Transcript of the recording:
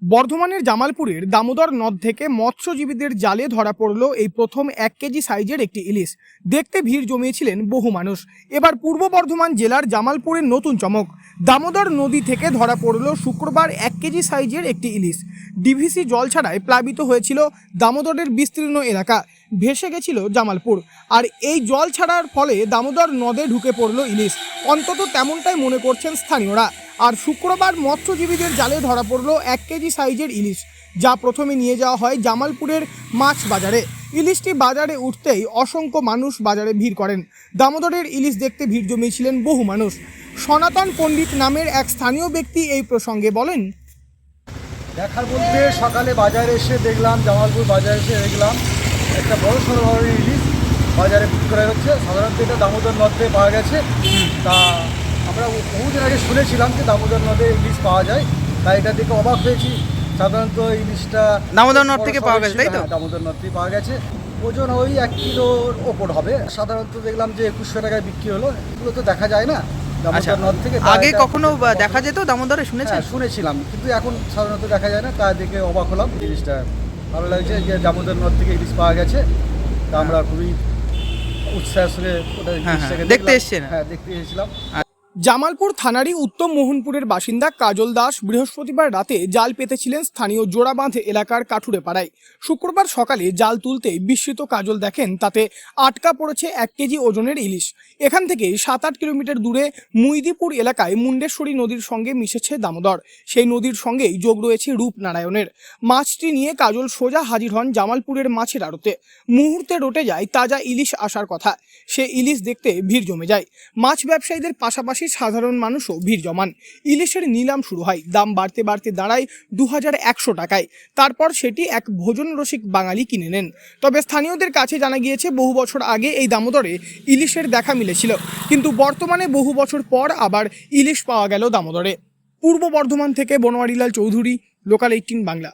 বর্ধমানের জামালপুরের দামোদর নদ থেকে মৎস্যজীবীদের জালে ধরা পড়ল এই প্রথম 1 কেজি সাইজের একটি ইলিশ। দেখতে ভিড় জমিয়েছিলেন বহু মানুষ। এবার পূর্ব বর্ধমান জেলার জামালপুরের নতুন চমক, দামোদর নদী থেকে ধরা পড়ল শুক্রবার 1 কেজি সাইজের একটি ইলিশ। ডিভিসি জল ছাড়ায় প্লাবিত হয়েছিল দামোদরের বিস্তীর্ণ এলাকা, ভেসে গেছিল জামালপুর। আর এই জল ছাড়ার ফলে দামোদর নদে ঢুকে পড়ল ইলিশ, অন্তত তেমনটাই মনে করছেন স্থানীয়রা। আর শুক্রবার মৎস্যজীবীদের জালে ধরা পড়ল 1 কেজি সাইজের ইলিশ, যা প্রথমে নিয়ে যাওয়া হয় জামালপুরের মাছ বাজারে। ইলিশটি বাজারে উঠতেই অসংখ্য মানুষ বাজারে ভিড় করেন। দামোদরের ইলিশ দেখতে ভিড় জমিয়েছিলেন বহু মানুষ। সনাতন পণ্ডিত নামের এক স্থানীয় ব্যক্তি এই প্রসঙ্গে বলেন, দেখার বলতে সকালে বাজারে এসে দেখলাম, জামালপুর বাজারে এসে দেখলাম একটা বড় সড়ো ধরনের ইলিশ বাজারে বিক্রি করা হচ্ছে। সাধারণত এটা দামোদর নদে পাওয়া গেছে। তা আমরা বহুদিন আগে শুনেছিলাম যে দামোদর নদে ইলিশ পাওয়া যায়, তাই এটা দেখে অবাক হয়েছি। সাধারণত ইলিশটা দামোদর নদ থেকে পাওয়া গেছে, তাই তো? দামোদর নদ থেকে পাওয়া গেছে। ওজন ওই 1 কিলোর ওপর হবে। সাধারণত দেখলাম যে 2100 টাকায় বিক্রি হলো। এগুলো তো দেখা যায় না দামোদর নদ থেকে। আগে কখনো দেখা যেত দামোদরে? শুনেছিলাম, কিন্তু এখন সাধারণত দেখা যায় না। তা দেখে অবাক হলাম। জিনিসটা ভালো লাগছে যে দামোদর নদ থেকে ইলিশ পাওয়া গেছে। তা আমরা খুবই উৎসাহের সঙ্গে ওটা দেখতে এসেছেন। হ্যাঁ, দেখতে এসেছিলাম। জামালপুর থানারই উত্তম মোহনপুরের বাসিন্দা কাজল দাস বৃহস্পতিবার রাতে জাল পেতেছিলেন স্থানীয় জোড়াবাঁধ এলাকার কাঠুরে পাড়ায়। শুক্রবার সকালে জাল তুলতেই বিস্মিত কাজল দেখেন তাতে আটকা পড়েছে 1 কেজি ওজনের ইলিশ। এখান থেকে 7-8 কিলোমিটার দূরে মুইদিপুর এলাকায় মুন্ডেশ্বরী নদীর সঙ্গে মিশেছে দামোদর। সেই নদীর সঙ্গেই যোগ রয়েছে রূপনারায়ণের। মাছটি নিয়ে কাজল সোজা হাজির হন জামালপুরের মাছের আড়তে। মুহূর্তে রটে যায় তাজা ইলিশ আসার কথা। সে ইলিশ দেখতে ভিড় জমে যায়। মাছ ব্যবসায়ীদের পাশাপাশি সাধারণ মানুষও ভিড় জমান। ইলিশের নিলাম শুরু হয়। দাম বাড়তে বাড়তে দাঁড়ায় 2100 টাকায়। তারপর সেটি এক ভোজন রসিক বাঙালি কিনে নেন। তবে স্থানীয়দের কাছে জানা গিয়েছে বহু বছর আগে এই দামোদরে ইলিশের দেখা মিলেছিল, কিন্তু বর্তমানে বহু বছর পর আবার ইলিশ পাওয়া গেল দামোদরে। পূর্ব বর্ধমান থেকে বনোয়ারিলাল চৌধুরী, লোকাল 18 বাংলা।